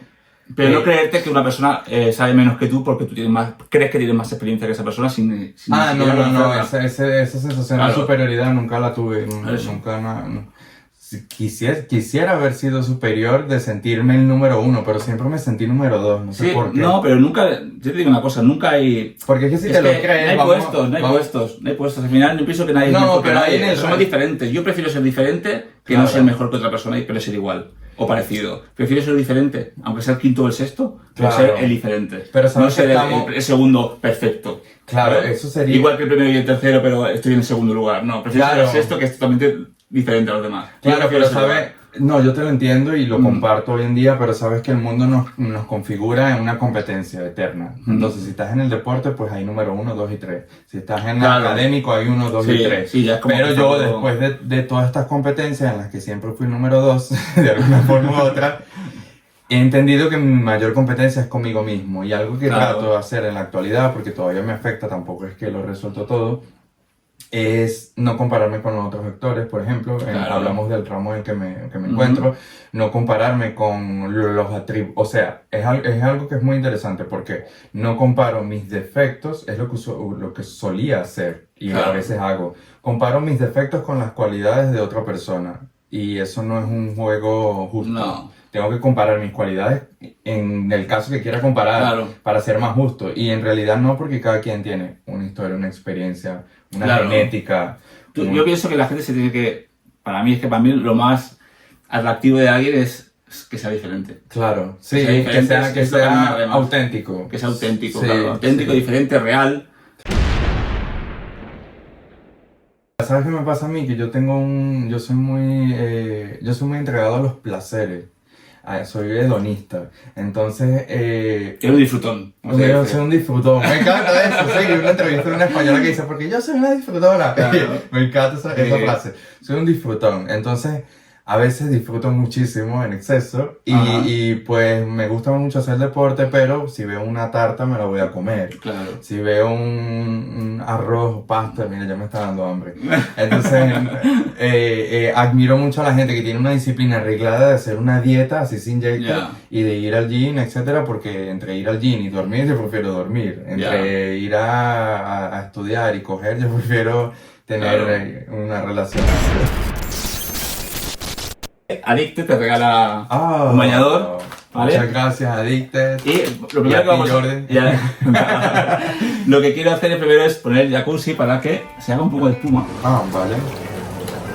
Pero no creerte que una persona sabe menos que tú porque tú tienes más, crees que tienes más experiencia que esa persona sin Ah, siquiera no, conocerla. esa sensación Claro. de superioridad nunca la tuve, Eso. nunca, no. Si quisiera haber sido superior de sentirme el número 1, pero siempre me sentí número 2, no sé Sí, por qué. no, pero nunca, yo te digo una cosa, nunca hay... Porque es que si Es te lo que crees, no hay vamos- puestos, no hay vamos- puestos, no hay puestos. Al final yo pienso que nadie es No, mejor que pero ahí nadie. en el- Somos diferentes. Yo prefiero ser diferente que Claro. no ser mejor que otra persona, pero ser igual. O parecido. Prefiero ser diferente, aunque sea el quinto o el sexto, pero Claro. ser el diferente. Pero sabes no ser que estamos- el segundo perfecto. Claro, ¿Vale? eso sería- Igual que el primero y el tercero, pero estoy en el segundo lugar. No, prefiero ser Claro. el sexto, que es totalmente diferente a los demás. Yo Claro, prefiero pero ser igual. sabes, no, yo te lo entiendo y lo comparto hoy en día, pero sabes que el mundo nos configura en una competencia eterna. Entonces, si estás en el deporte, pues hay número 1, 2 y 3. Si estás en el Claro. académico, hay 1, 2 y Sí, 3. sí, ya es como Pero que yo, está todo- después de todas estas competencias en las que siempre fui número 2, de alguna forma u otra, he entendido que mi mayor competencia es conmigo mismo. Y algo que Claro. trato de hacer en la actualidad, porque todavía me afecta, tampoco es que lo he resuelto todo, es no compararme con los otros actores, por ejemplo, Claro. hablamos del ramo en el que me encuentro, no compararme con los atributos, o sea, es algo que es muy interesante porque no comparo mis defectos, es lo que solía hacer y Claro. a veces hago, comparo mis defectos con las cualidades de otra persona y eso no es un juego justo. No. Tengo que comparar mis cualidades en el caso que quiera comparar Claro. para ser más justo. Y en realidad no, porque cada quien tiene una historia, una experiencia, una Claro. genética. Yo pienso que la gente se tiene que... Para mí lo más atractivo de alguien es que sea diferente. Claro, sí, sea diferente, que es lo que a mí me sea arde más. auténtico. Que sea auténtico, Sí, claro. Auténtico, sí. diferente, real. ¿Sabes qué me pasa a mí? Que yo soy muy entregado a los placeres. Soy hedonista. Entonces, Es un disfrutón. como se yo dice. soy un disfrutón. Me encanta eso. Sí, una entrevista de una española que dice, porque yo soy una disfrutona. Claro. Me encanta esa Sí. frase. Soy un disfrutón. Entonces, a veces disfruto muchísimo en exceso Ajá. y pues me gusta mucho hacer deporte, pero si veo una tarta me la voy a comer. Claro. Si veo un arroz, pasta, mira, ya me está dando hambre. Entonces, admiro mucho a la gente que tiene una disciplina arreglada de hacer una dieta así sin inyecta Ya. y de ir al gym, etcétera, porque entre ir al gym y dormir, yo prefiero dormir. Entre ir a estudiar y coger, yo prefiero tener una relación. Adicte te regala Ah, un bañador, ¿vale? Muchas gracias, Addicted. Y lo primero Y a que vamos ti, Jordi. Lo que quiero hacer primero es poner jacuzzi para que se haga un poco de espuma, Ah, vale.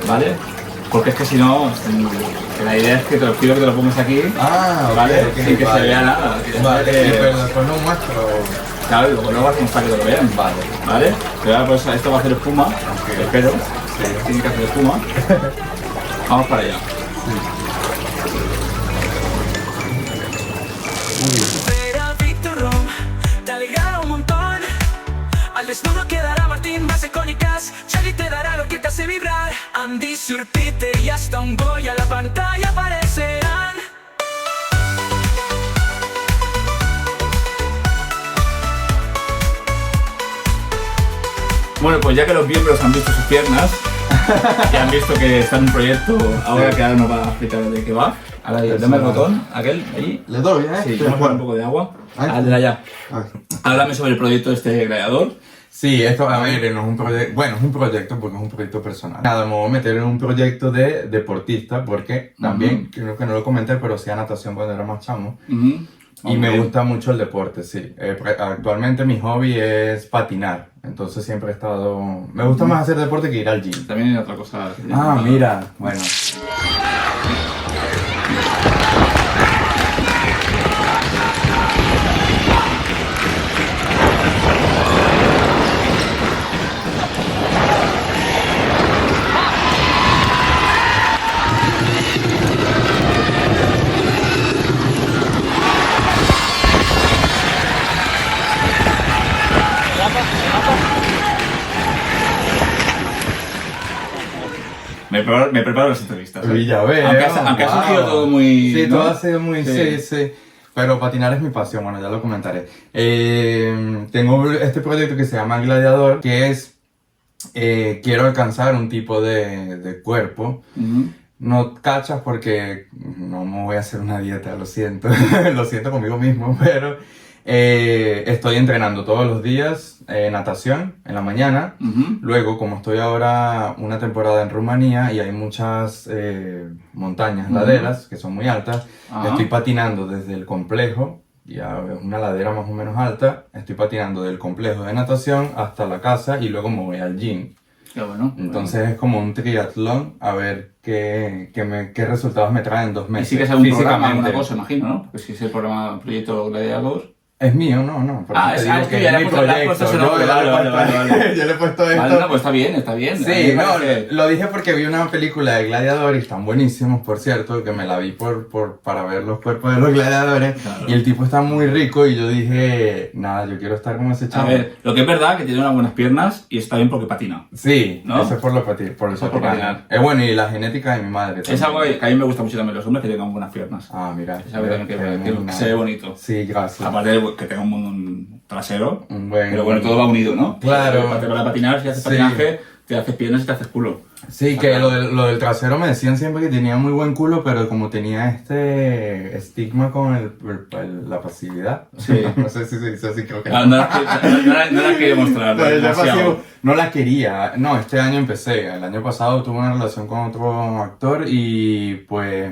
¿vale? Porque es que si no, la idea es que quiero que te lo pongas aquí, Ah, ok, ¿vale? ok, Sin que vale. se vea nada. Vale, Que- sí, pero después lo muestro. Claro, y luego hacemos para que lo vean, Vale. ¿vale? Pero ahora pues esto va a hacer espuma, espero. Tiene que hacer espuma. Vamos para allá. Ver a Víctor Rom, te alegrará un montón. Al desnudo quedará Martín, más icónicas. Charlie te dará lo que te hace vibrar. Andy, Sur, Peter y hasta un Goya a la pantalla aparecerán. Bueno, pues ya que los miembros han visto sus piernas y han visto que está en un proyecto, ahora que ahora nos va a explicar de qué va. Ahora dame el botón, aquel, ahí. ¿Le doy, Sí, vamos a poner un poco de agua. Ay. Hazle allá. Ay. Háblame sobre el proyecto de este gladiador. Sí, esto, a ver, no es un proyecto, bueno, es un proyecto porque es un proyecto personal. Nada, me voy a meter en un proyecto de deportista porque también, creo que no lo comenté, pero hacía natación cuando era más chamo. Y me gusta mucho el deporte, sí. Actualmente mi hobby es patinar, entonces siempre he estado... Me gusta más hacer deporte que ir al gym. También hay otra cosa. Ah, mira, bueno. Me preparo las entrevistas. Villaverde. Aunque ha surgido todo muy... Sí, ¿no? todo ha sido muy... Sí. Pero patinar es mi pasión, bueno, ya lo comentaré. Tengo este proyecto que se llama Gladiador, que es... quiero alcanzar un tipo de cuerpo. No cachas porque no me voy a hacer una dieta, lo siento. Lo siento conmigo mismo, pero... estoy entrenando todos los días natación en la mañana. Luego, como estoy ahora una temporada en Rumanía y hay muchas montañas, laderas que son muy altas, estoy patinando desde el complejo, ya es una ladera más o menos alta, estoy patinando del complejo de natación hasta la casa y luego me voy al gym. Qué bueno. Entonces es como un triatlón, a ver qué resultados me traen en 2 meses. Y sigues algún programa, alguna cosa, imagino, ¿no? Porque si es el programa Proyecto Gladiador... Es mío, no. Es que ya le has puesto ese nombre, vale. Yo le he puesto esto. Vale, no, pues está bien. Sí, lo dije porque vi una película de gladiador y están buenísimos, por cierto, que me la vi para ver los cuerpos de los gladiadores. Claro. Y el tipo está muy rico y yo dije, nada, yo quiero estar como ese chavo. A ver, lo que es verdad que tiene unas buenas piernas y está bien porque patina. Sí, ¿no? Eso es por patinar. Es bueno, y la genética de mi madre también. Es algo que a mí me gusta mucho también los hombres que tengan buenas piernas. Mira. Es algo que se ve bonito. Sí, gracias. Aparte de que tenga un trasero, bueno, pero bueno, todo va unido, ¿no? Claro. Para patinar, si haces patinaje, te haces piernas y te haces culo. Sí, que lo del trasero me decían siempre que tenía muy buen culo, pero como tenía este estigma con la pasividad, sí. No sé si se dice así, creo que no la quería mostrar. No la quería. No, este año empecé. El año pasado tuve una relación con otro actor y pues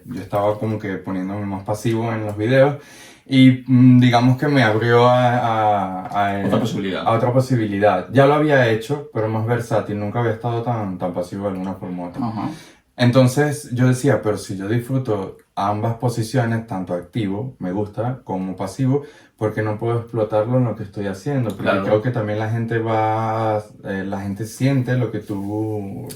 yo estaba como que poniéndome más pasivo en los videos. Y digamos que me abrió a otra posibilidad. Ya lo había hecho, pero más versátil. Nunca había estado tan pasivo de alguna forma u otra. Entonces yo decía, pero si yo disfruto ambas posiciones, tanto activo, me gusta, como pasivo, ¿por qué no puedo explotarlo en lo que estoy haciendo? Porque creo que también la gente siente lo que tu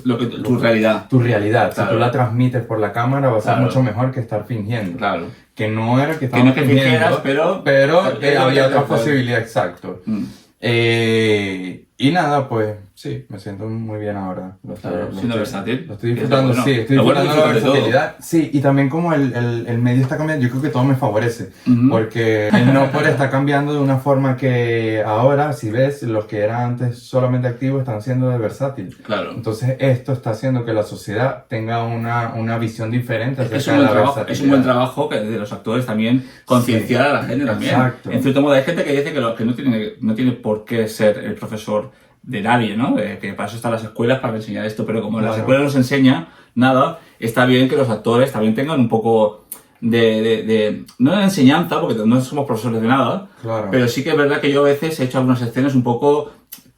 realidad. Tu realidad. Claro. Si tú la transmites por la cámara va a ser mucho mejor que estar fingiendo. Claro. Que no era que estabas fingiendo, pero había otra posibilidad, exacto. Y nada, pues sí, me siento muy bien ahora. Siendo versátil. Lo estoy disfrutando, sí, estoy disfrutando la versatilidad. Sí, y también como el medio está cambiando, yo creo que todo me favorece. Porque el no poder está cambiando de una forma que ahora, si ves, los que eran antes solamente activos están siendo de versátil. Claro. Entonces esto está haciendo que la sociedad tenga una visión diferente acerca de la versatilidad. Es un buen trabajo que de los actores también concienciar a la gente también. Exacto. En cierto modo hay gente que dice que no tiene por qué ser el profesor de nadie, ¿no? Que para eso están las escuelas, para enseñar esto, pero como en las escuelas no se enseña nada, está bien que los actores también tengan un poco no de enseñanza, porque no somos profesores de nada, pero sí que es verdad que yo a veces he hecho algunas escenas un poco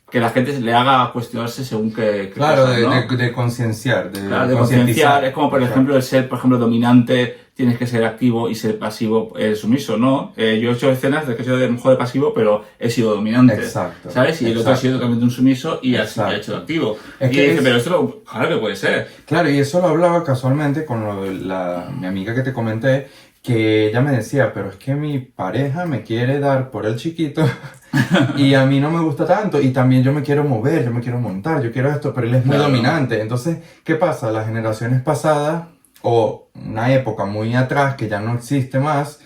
que la gente le haga cuestionarse según qué claro, cosas, ¿no? de concienciar, de concienciar. Es como, por ejemplo, el ser, por ejemplo, dominante, tienes que ser activo y ser pasivo, sumiso, ¿no? Yo he hecho escenas de que he sido de mejor de pasivo, pero he sido dominante. Exacto. ¿Sabes? Y el otro ha sido totalmente un sumiso y ha hecho de activo. Y dice, pero esto claro que puede ser. Claro, y eso lo hablaba casualmente con mi amiga que te comenté, que ella me decía, pero es que mi pareja me quiere dar por el chiquito y a mí no me gusta tanto y también yo me quiero mover, yo me quiero montar, yo quiero esto, pero él es muy dominante. Entonces, ¿qué pasa? Las generaciones pasadas o una época muy atrás que ya no existe más,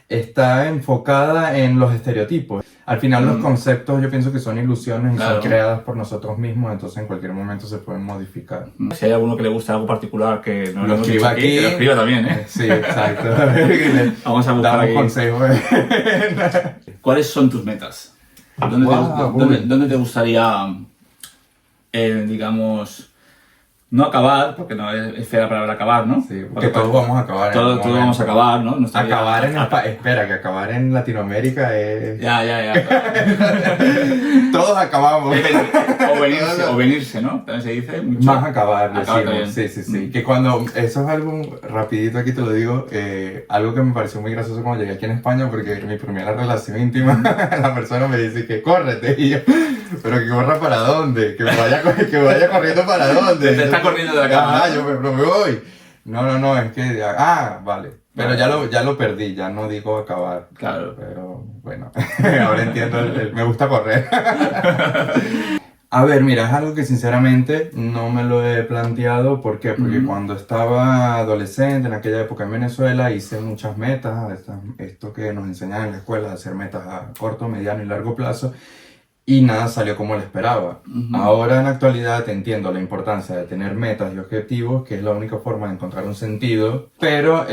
está enfocada en los estereotipos. Al final los conceptos yo pienso que son ilusiones y son creadas por nosotros mismos, entonces en cualquier momento se pueden modificar. Si hay alguno que le gusta algo particular que no lo escriba aquí, que lo escriba también, ¿eh? Sí, exacto. Vamos a buscar aquí. Consejos. ¿Cuáles son tus metas? ¿Dónde te gustaría, digamos, no acabar, porque no es fea la palabra acabar, ¿no? Sí, porque todos vamos a acabar. Todos vamos a acabar, ¿no? Acabar en espera, que acabar en Latinoamérica es... Ya. Todos acabamos. O venirse, ¿no? También se dice mucho. Más acabar, decimos. Sí. Que cuando... Eso es algo, rapidito aquí te lo digo, algo que me pareció muy gracioso cuando llegué aquí en España, porque en mi primera relación íntima, la persona me dice que córrete, y yo, pero que corra para dónde, que vaya corriendo para dónde. Te está corriendo de la cama. Yo me voy. No, es que... vale. Pero ya lo perdí, ya no digo acabar. Claro. Pero bueno, ahora entiendo, me gusta correr. A ver, mira, es algo que sinceramente no me lo he planteado. ¿Por qué? Porque cuando estaba adolescente, en aquella época en Venezuela, hice muchas metas, esto que nos enseñan en la escuela, hacer metas a corto, mediano y largo plazo, y nada salió como lo esperaba. Ahora en la actualidad entiendo la importancia de tener metas y objetivos, que es la única forma de encontrar un sentido, pero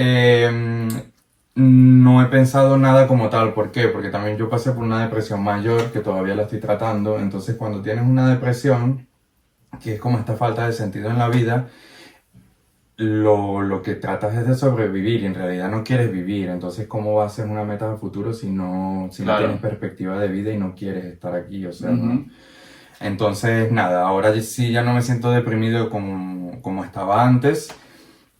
no he pensado nada como tal. ¿Por qué? Porque también yo pasé por una depresión mayor que todavía la estoy tratando. Entonces cuando tienes una depresión, que es como esta falta de sentido en la vida, lo que tratas es de sobrevivir y en realidad no quieres vivir. Entonces, ¿cómo va a ser una meta de futuro si no Claro. tienes perspectiva de vida y no quieres estar aquí? O sea, ¿no? Entonces, nada, ahora sí ya no me siento deprimido como estaba antes.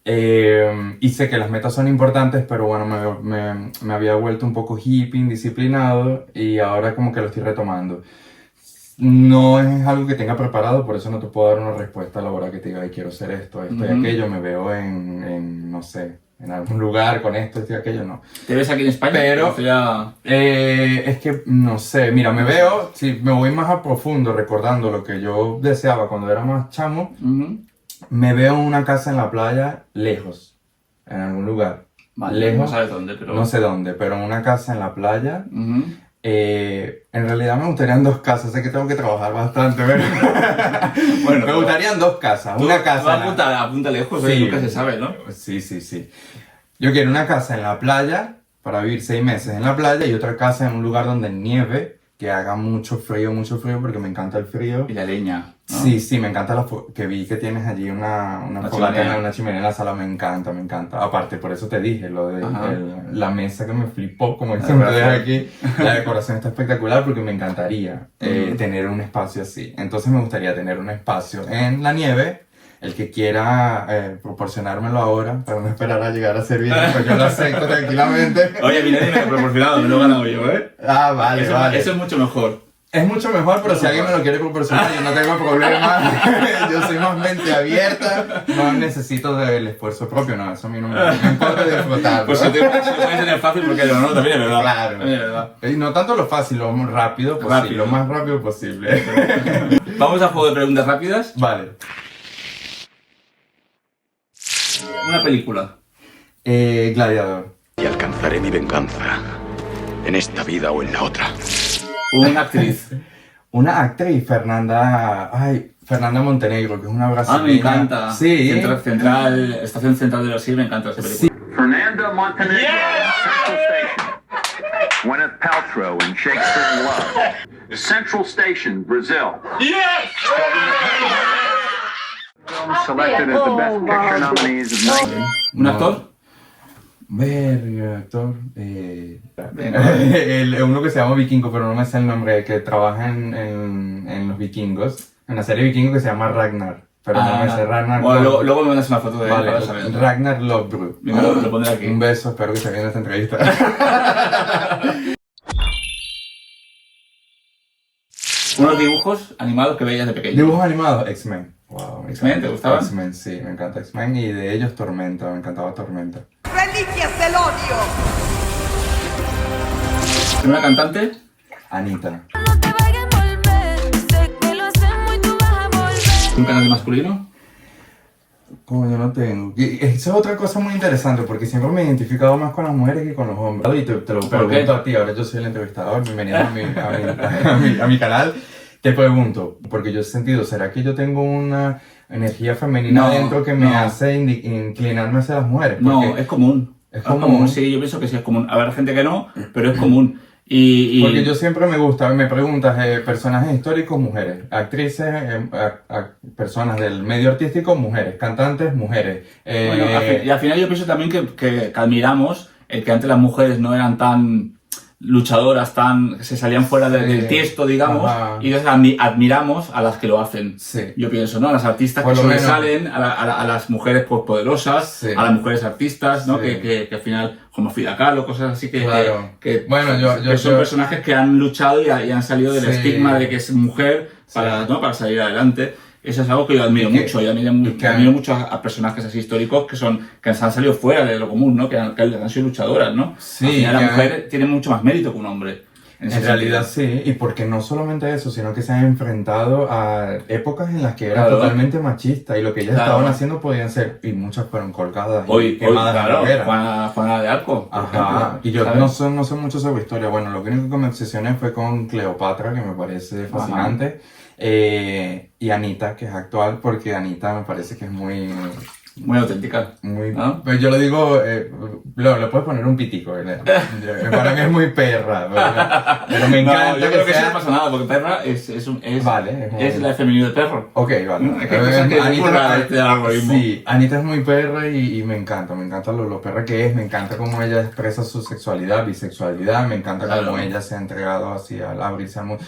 Y sé que las metas son importantes, pero bueno, me había vuelto un poco hippie, indisciplinado, y ahora como que lo estoy retomando. No es algo que tenga preparado, por eso no te puedo dar una respuesta a la hora que te diga, "Ay, quiero hacer esto y aquello", me veo no sé, en algún lugar con esto y aquello, no. ¿Te ves aquí en España? Pero, O ya... es que, no sé, mira, me veo, si me voy más a profundo recordando lo que yo deseaba cuando era más chamo, me veo en una casa en la playa, lejos, en algún lugar. Vale, lejos, no sabes dónde, pero... no sé dónde, pero en una casa en la playa. En realidad me gustarían 2 casas, sé que tengo que trabajar bastante, pero Bueno, me gustarían 2 casas, Tú- una casa. tú apunta lejos, Sí. nunca se sabe, ¿no? Sí. Yo quiero una casa en la playa, para vivir 6 meses en la playa, y otra casa en un lugar donde nieve, que haga mucho frío, porque me encanta el frío. Y la leña, ¿no? Sí, me encanta que vi que tienes allí una chimenea en la sala, me encanta. Aparte, por eso te dije, lo de la mesa que me flipó, como dicen ustedes aquí, la decoración está espectacular porque me encantaría tener un espacio así. Entonces me gustaría tener un espacio en la nieve. El que quiera proporcionármelo ahora, para no esperar a llegar a ser bien, pues yo lo acepto tranquilamente. Oye, mira, me lo he proporcionado, me lo he ganado yo, ¿eh? Ah, vale. Eso es mucho mejor. Es mucho mejor, pero si alguien me lo quiere proporcionar, yo no tengo problema. Yo soy más mente abierta, no necesito del esfuerzo propio, no, eso a mí no me importa disfrutarlo. Pues si te puedes tener fácil, porque no, también es verdad. Claro. También es verdad. Y no tanto lo fácil, lo más rápido posible, Rápido. lo más rápido posible. Vamos a juego de preguntas rápidas. Vale. Una película. Gladiador. Y alcanzaré mi venganza, en esta vida o en la otra. Una actriz. Una actriz, Fernanda Montenegro, que es una brasileña. Me encanta. Sí. Estación Central de Brasil, me encanta esa película. Fernanda Montenegro in Central Station. Gwyneth Paltrow in Shakespeare in Love. Central Station, Brazil. Yes! Selected as the Best Picture nominees of 19... ¿Un actor? Verga, actor. Uno que se llama Vikingo, pero no me sé el nombre, que trabaja en los Vikingos. En la serie Vikingo que se llama Ragnar. Pero no me sé Ragnar. Bueno, luego me mandas una foto de él para Vale, saber. Ragnar Lothbrok. Mira, lo pondré aquí. Un beso, espero que se viene esta entrevista. Unos dibujos animados que veías de pequeño. Dibujos animados, X-Men. Wow, ¿X-Men? ¿Te gustaban? X-Men, sí, me encanta X-Men y de ellos Tormenta, me encantaba Tormenta. Reliquias del odio. ¿Una cantante? Anita. No te vayas a envolver, sé que lo hacemos y tú vas a volver. ¿Un cantante masculino? Como yo no tengo. Y esa es otra cosa muy interesante porque siempre me he identificado más con las mujeres que con los hombres. Y te lo ¿Por pregunto qué? a ti, ahora yo soy el entrevistador, bienvenido a mi canal. Te pregunto, porque yo he sentido, ¿será que yo tengo una energía femenina No, dentro que me no. hace inclinarme hacia las mujeres? No, Porque- es común. ¿Es común? Sí, yo pienso que sí es común. Habrá gente que no, pero es común. Y... Porque yo siempre me gusta, me preguntas, personajes históricos, mujeres, actrices, personas del medio artístico, mujeres, cantantes, mujeres. Bueno, y al final yo pienso también que admiramos el que antes las mujeres no eran tan luchadoras, se salían fuera del tiesto, digamos, Ajá. y entonces admiramos a las que lo hacen. Sí. Yo pienso, ¿no? A las artistas Por que lo menos. sobresalen, a las mujeres pues, poderosas, Sí. a las mujeres artistas, ¿no? Sí. Que al final, como Frida Kahlo, cosas así Claro. que Bueno, que son personajes que han luchado y han salido del Sí. estigma de que es mujer para, Sí. ¿no? Para salir adelante. Eso es algo que yo admiro Y que- mucho. Yo y que- admiro mucho a personajes así históricos que han salido fuera de lo común, ¿no? Que han sido luchadoras, ¿no? Sí, Al final la que- mujer tiene mucho más mérito que un hombre. En realidad sí, y porque no solamente eso, sino que se han enfrentado a épocas en las que era totalmente machista y lo que ellas estaban haciendo podían ser, y muchas fueron colgadas y quemadas en la hoguera. Juana de Arco. Ajá, y yo no sé mucho sobre historia. Bueno, lo único que me obsesioné fue con Cleopatra, que me parece fascinante, y Anita, que es actual, porque Anita me parece que es muy auténtica. Pues yo lo digo, le puedes poner un pitico. Para mí es muy perra, pero me encanta. Yo creo que eso no pasa nada, porque perra es la femenina de perro. Ok, vale. Sí, Anita es muy perra y me encanta lo perra que es, me encanta cómo ella expresa su sexualidad, bisexualidad, me encanta cómo ella se ha entregado así a abrirse al mundo.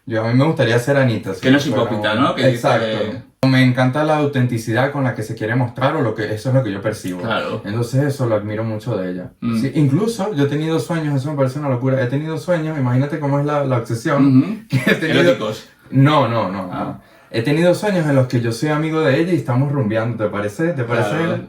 A mí me gustaría ser Anita. Que no es hipócrita, ¿no? Exacto. Me encanta la autenticidad con la que se quiere mostrar, eso es lo que yo percibo. Claro. Entonces eso lo admiro mucho de ella. Sí, incluso yo he tenido sueños, eso me parece una locura, he tenido sueños, imagínate cómo es la obsesión. Que he tenido... ¿Eróticos? No. He tenido sueños en los que yo soy amigo de ella y estamos rumbeando, ¿te parece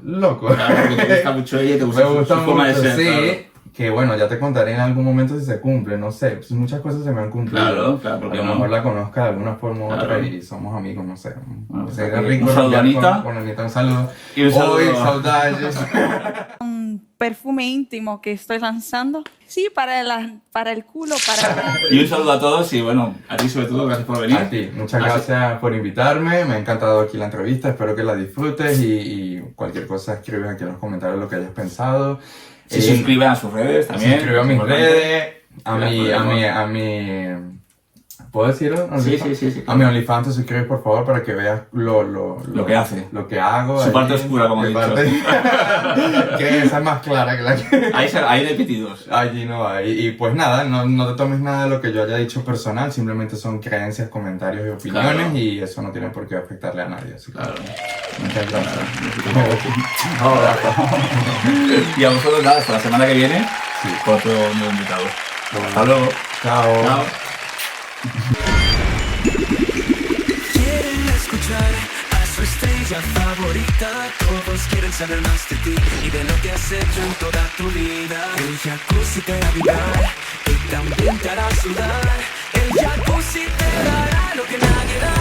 loco? Claro, porque te gusta mucho ella y te gusta su forma de ser. Sí. Claro. Que bueno, ya te contaré en algún momento si se cumple, no sé, pues muchas cosas se me han cumplido. Claro, porque a lo mejor la conozca de alguna forma u otra y somos amigos, no sé. Sería rico un saludo a Anita. Con Anita, un saludo. Y un saludo. Hoy, saudades. Un perfume íntimo que estoy lanzando. Sí, para el culo, Y un saludo a todos y bueno, a ti sobre todo, gracias por venir. A ti, muchas gracias por invitarme, me ha encantado aquí la entrevista, espero que la disfrutes y cualquier cosa escribes aquí en los comentarios lo que hayas pensado. Se suscriban a sus redes también. Se suscriban a mis redes, a mi... ¿Puedo decirlo? Sí. A mi OnlyFans te suscribes, por favor, para que veas lo que hace. Lo que hago. Su parte oscura, como he dicho. Que esa es más clara que la que... Hay repetidos. Allí no hay. Y pues nada, no te tomes nada de lo que yo haya dicho personal, simplemente son creencias, comentarios y opiniones y eso no tiene por qué afectarle a nadie. Así que, muchas gracias. Y a vosotros nada, hasta la semana que viene con otro nuevo invitado. Hasta luego. Chao. Quieren escuchar a su estrella favorita. Todos quieren saber más de ti y de lo que has hecho en toda tu vida. El jacuzzi te hará vibrar y también te hará sudar. El jacuzzi te dará lo que nadie da.